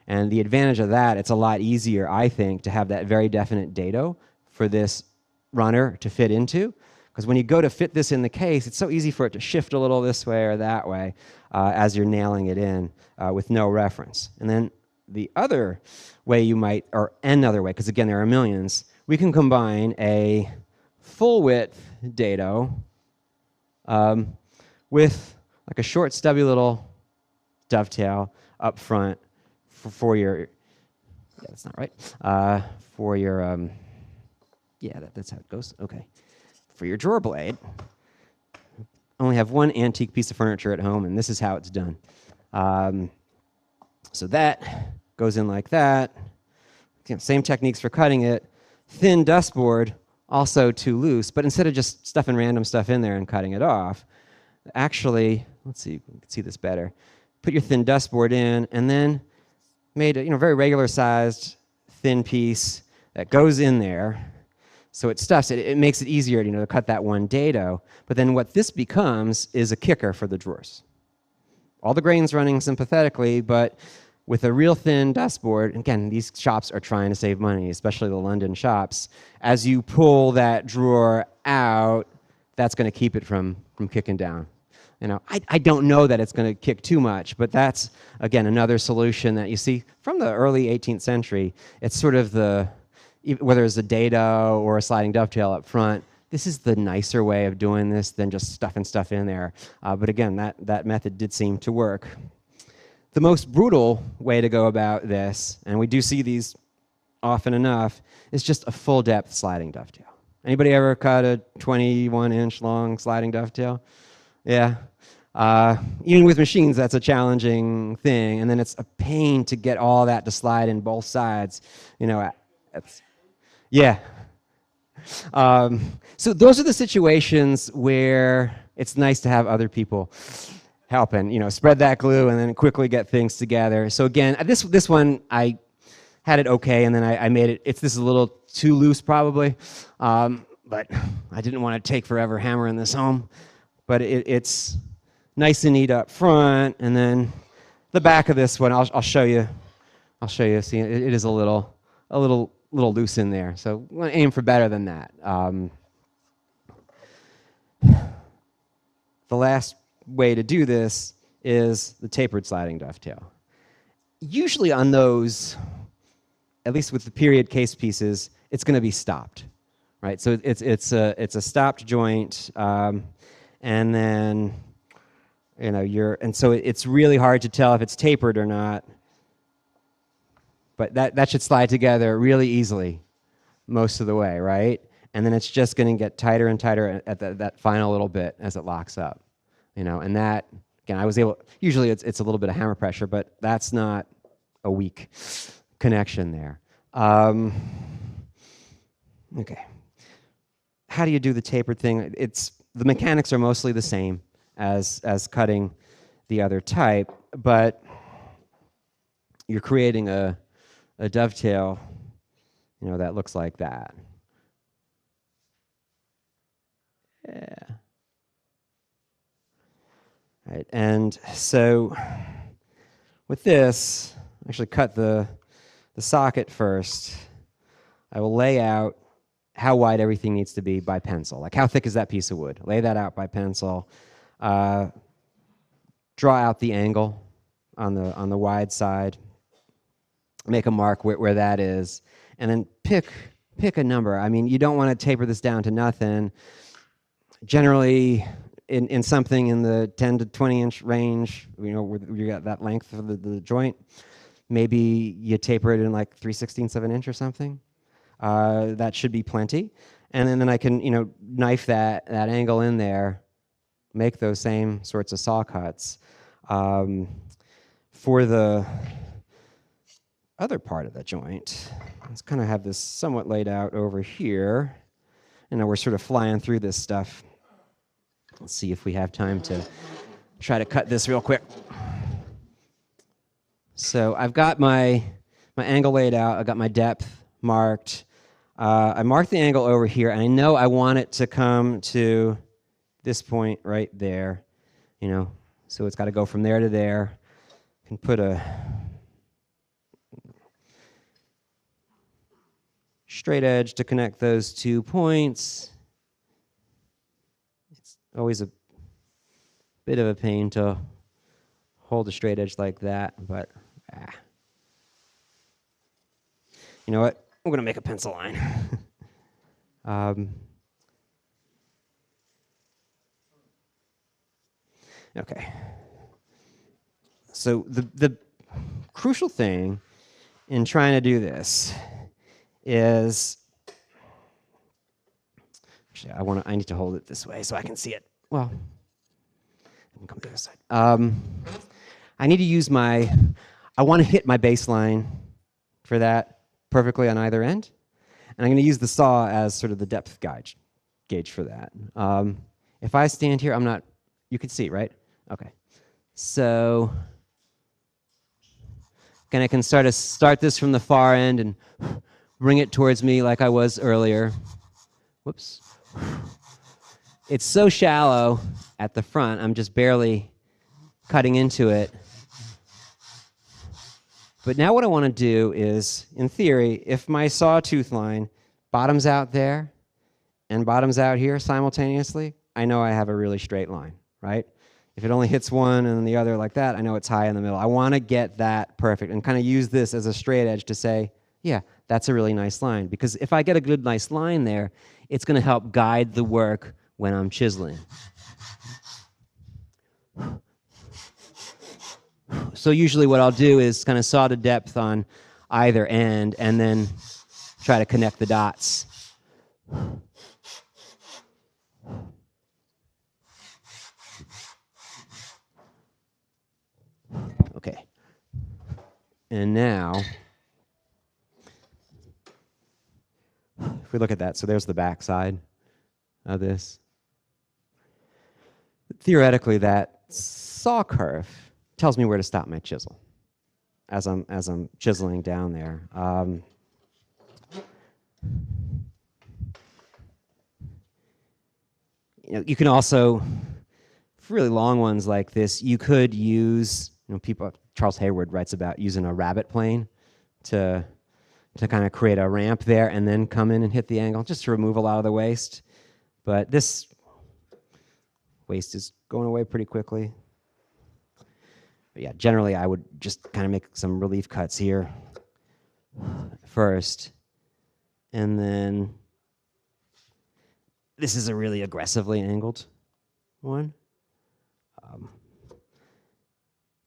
And the advantage of that, it's a lot easier, I think, to have that very definite dado for this runner to fit into. Because when you go to fit this in the case, it's so easy for it to shift a little this way or that way as you're nailing it in with no reference. And then the other way you might, or another way, because again, there are millions, we can combine a full width dado with like a short, stubby little dovetail up front for your, yeah, that's not right, for your, yeah, that's how it goes, okay. For your drawer blade, I only have one antique piece of furniture at home, and this is how it's done. So that goes in like that. Same techniques for cutting it. Thin dustboard, also too loose, but instead of just stuffing random stuff in there and cutting it off, actually, let's see, you can see this better. Put your thin dustboard in, and then made a very regular sized thin piece that goes in there. So it stuffs it. It makes it easier to cut that one dado. But then what this becomes is a kicker for the drawers. All the grain's running sympathetically, but with a real thin dustboard, again, these shops are trying to save money, especially the London shops. As you pull that drawer out, that's going to keep it from kicking down. I don't know that it's going to kick too much, but that's, again, another solution that you see from the early 18th century. It's sort of whether it's a dado or a sliding dovetail up front, this is the nicer way of doing this than just stuffing stuff in there. But again, that method did seem to work. The most brutal way to go about this, and we do see these often enough, is just a full depth sliding dovetail. Anybody ever cut a 21-inch long sliding dovetail? Yeah. Even with machines, that's a challenging thing, and then it's a pain to get all that to slide in both sides. Yeah. So those are the situations where it's nice to have other people help and spread that glue and then quickly get things together. So again, this one I had it okay, and then I made it. This is a little too loose probably, but I didn't want to take forever hammering this home. But it's nice and neat up front, and then the back of this one I'll show you. See, it is a little loose in there, so we want to aim for better than that. The last way to do this is the tapered sliding dovetail. Usually on those, at least with the period case pieces, it's going to be stopped, right? So it's a stopped joint, and then so it's really hard to tell if it's tapered or not. But that should slide together really easily most of the way, right? And then it's just going to get tighter and tighter at that final little bit as it locks up, And that, again, I was able. Usually it's a little bit of hammer pressure, but that's not a weak connection there. Okay. How do you do the tapered thing? The mechanics are mostly the same as cutting the other type, but you're creating a dovetail, that looks like that. Yeah. Right, and so with this, I actually cut the socket first. I will lay out how wide everything needs to be by pencil. Like how thick is that piece of wood? Lay that out by pencil. Draw out the angle on the wide side. make a mark where that is, and then pick a number. I mean, you don't want to taper this down to nothing. Generally, in something in the 10 to 20 inch range, where you got that length for the joint, maybe you taper it in like 3/16 of an inch or something. That should be plenty. And then I can, knife that angle in there, make those same sorts of saw cuts. For the other part of the joint, let's kind of have this somewhat laid out over here. We're sort of flying through this stuff. Let's see if we have time to try to cut this real quick. So I've got my angle laid out. I've got my depth marked. I marked the angle over here, and I know I want it to come to this point right there. So it's got to go from there to there. I can put a straight edge to connect those 2 points. It's always a bit of a pain to hold a straight edge like that, but you know what? I'm going to make a pencil line. Okay. So the crucial thing in trying to do this is, actually, I need to hold it this way so I can see it. Well, I can come to the other side. I need to use I want to hit my baseline for that perfectly on either end, and I'm going to use the saw as sort of the depth gauge for that. If I stand here, you can see, right? Okay. So, again, I can start this from the far end and bring it towards me like I was earlier. Whoops. It's so shallow at the front, I'm just barely cutting into it. But now what I want to do is, in theory, if my sawtooth line bottoms out there and bottoms out here simultaneously, I know I have a really straight line, right? If it only hits one and then the other like that, I know it's high in the middle. I want to get that perfect and kind of use this as a straight edge to say, yeah, that's a really nice line. Because if I get a good, nice line there, it's going to help guide the work when I'm chiseling. So usually what I'll do is kind of saw the depth on either end and then try to connect the dots. Okay. And now, if we look at that, so there's the back side of this. Theoretically, that saw curve tells me where to stop my chisel as I'm chiseling down there. You can also, for really long ones like this, you could use, Charles Hayward writes about using a rabbit plane to kind of create a ramp there and then come in and hit the angle, just to remove a lot of the waste. But this waste is going away pretty quickly. But yeah, generally I would just kind of make some relief cuts here first. And then this is a really aggressively angled one.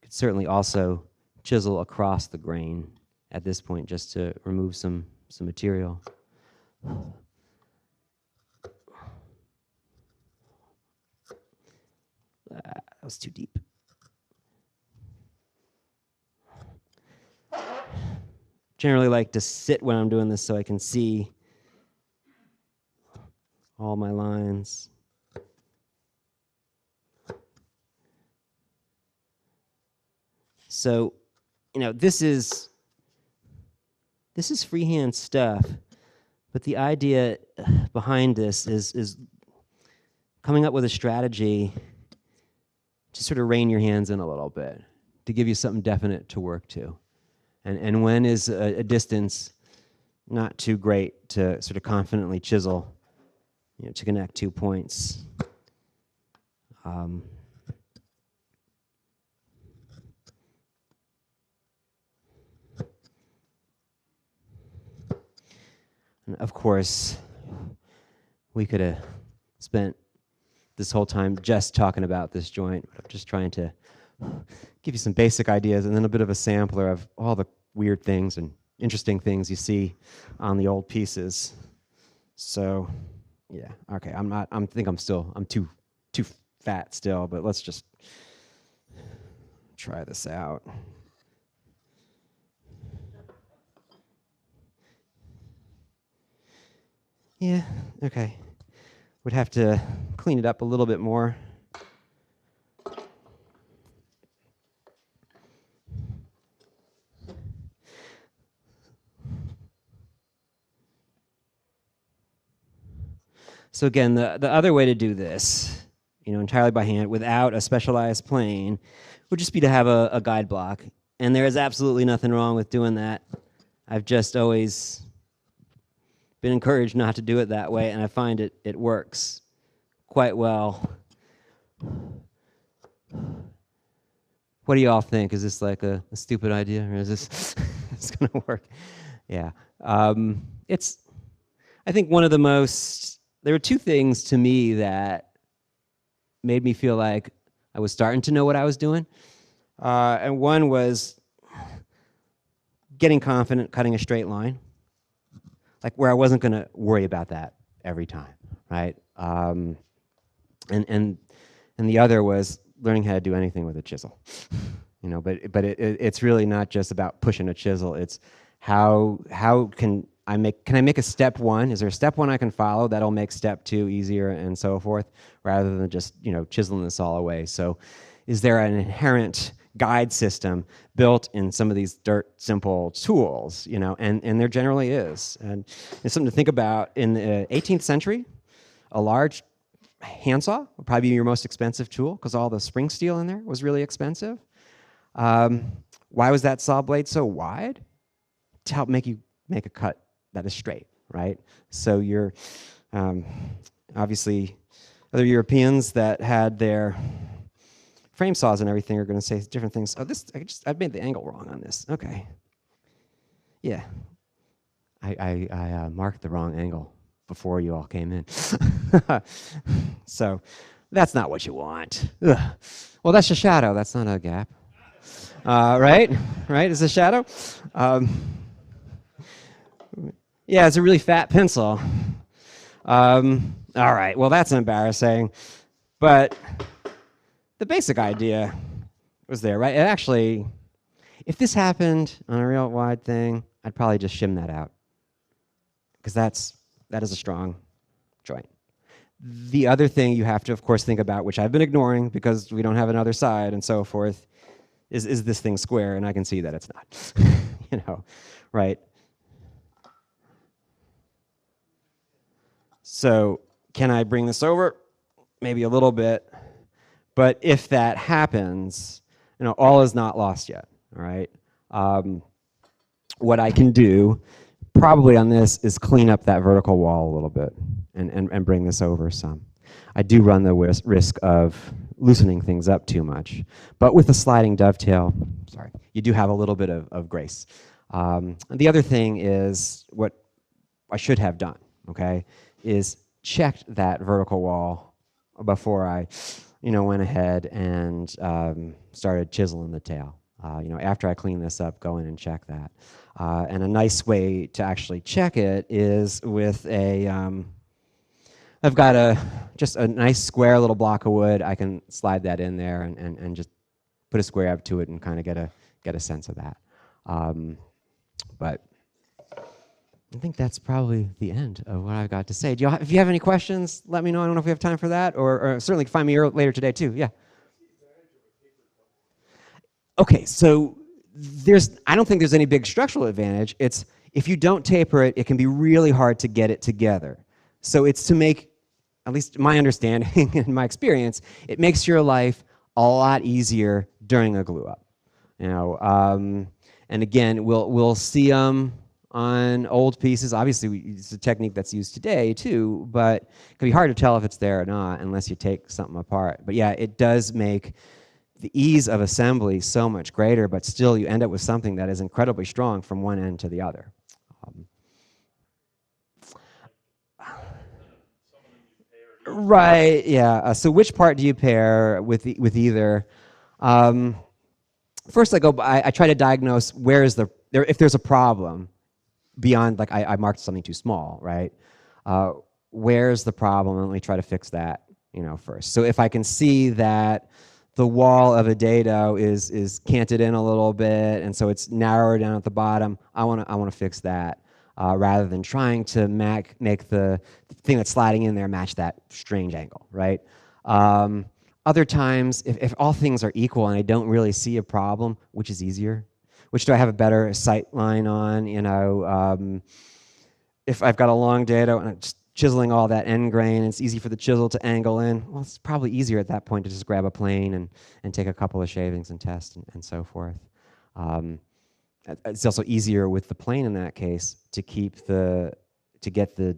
Could certainly also chisel across the grain at this point just to remove some material. That was too deep. Generally like to sit when I'm doing this so I can see all my lines. So, this is freehand stuff, but the idea behind this is coming up with a strategy to sort of rein your hands in a little bit, to give you something definite to work to. And when is a distance not too great to sort of confidently chisel, to connect 2 points. And of course, we could have spent this whole time just talking about this joint. I'm just trying to give you some basic ideas and then a bit of a sampler of all the weird things and interesting things you see on the old pieces. So, yeah, okay. I'm too fat still, but let's just try this out. Yeah, okay. Would have to clean it up a little bit more. So again, the other way to do this, entirely by hand without a specialized plane, would just be to have a guide block. And there is absolutely nothing wrong with doing that. I've just always been encouraged not to do it that way, and I find it works quite well. What do you all think? Is this like a stupid idea, or is this it's going to work? Yeah. It's, I think, one of the most, there were two things to me that made me feel like I was starting to know what I was doing. And one was getting confident cutting a straight line, like where I wasn't going to worry about that every time, right? And the other was learning how to do anything with a chisel, But it's really not just about pushing a chisel. It's how can I make a step one? Is there a step one I can follow that'll make step two easier and so forth, rather than just chiseling this all away? So, is there an inherent guide system built in some of these dirt simple tools? And there generally is, and it's something to think about. In the 18th century, a large handsaw would probably be your most expensive tool because all the spring steel in there was really expensive. Why was that saw blade so wide? To help make you make a cut that is straight, right? So you're obviously other Europeans that had their frame saws and everything are going to say different things. Oh, I made the angle wrong on this. Okay, yeah, I marked the wrong angle before you all came in. So that's not what you want. Ugh. Well, that's a shadow. That's not a gap. Right? It's a shadow. Yeah, it's a really fat pencil. All right, well, that's embarrassing. But the basic idea was there, right? It actually, if this happened on a real wide thing, I'd probably just shim that out, because that is a strong joint. The other thing you have to, of course, think about, which I've been ignoring because we don't have another side and so forth, is this thing square? And I can see that it's not, right? So can I bring this over? Maybe a little bit. But if that happens, all is not lost yet, all right? What I can do probably on this is clean up that vertical wall a little bit and bring this over some. I do run the risk of loosening things up too much. But with a sliding dovetail, you do have a little bit of grace. The other thing is what I should have done, okay, is checked that vertical wall before I went ahead and started chiseling the tail. After I clean this up, go in and check that. And a nice way to actually check it is with I've got just a nice square little block of wood. I can slide that in there and just put a square up to it and kind of get a sense of that. But I think that's probably the end of what I've got to say. If you have any questions, let me know. I don't know if we have time for that, or certainly find me later today too. Yeah. Okay, so I don't think there's any big structural advantage. It's if you don't taper it, it can be really hard to get it together. So it's to make, at least my understanding and my experience, it makes your life a lot easier during a glue up. And again, we'll see them on old pieces. Obviously, it's a technique that's used today too, but it can be hard to tell if it's there or not unless you take something apart. But yeah, it does make the ease of assembly so much greater, but still you end up with something that is incredibly strong from one end to the other. Right, yeah. So which part do you pair with either? Um, First, I try to diagnose if there's a problem beyond, like, I marked something too small, right? Uh, where's the problem? And let me try to fix that, first. So if I can see that the wall of a dado is canted in a little bit, and so it's narrower down at the bottom, I want to fix that, rather than trying to make the thing that's sliding in there match that strange angle, right? Other times, if all things are equal and I don't really see a problem, which is easier? Which do I have a better sight line on? If I've got a long dado and I'm just chiseling all that end grain, it's easy for the chisel to angle in. Well, it's probably easier at that point to just grab a plane and take a couple of shavings and test and so forth. It's also easier with the plane in that case to get the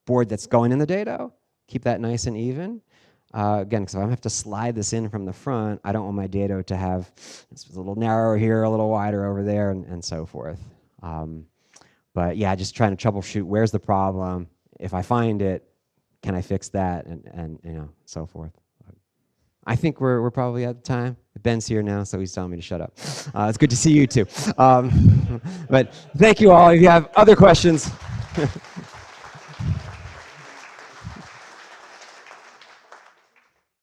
board that's going in the dado, keep that nice and even. Again, because if I have to slide this in from the front, I don't want my dado to have it's a little narrower here, a little wider over there, and so forth. But yeah, just trying to troubleshoot where's the problem. If I find it, can I fix that, and so forth. I think we're probably at the time. Ben's here now, so he's telling me to shut up. It's good to see you too. But thank you all. If you have other questions.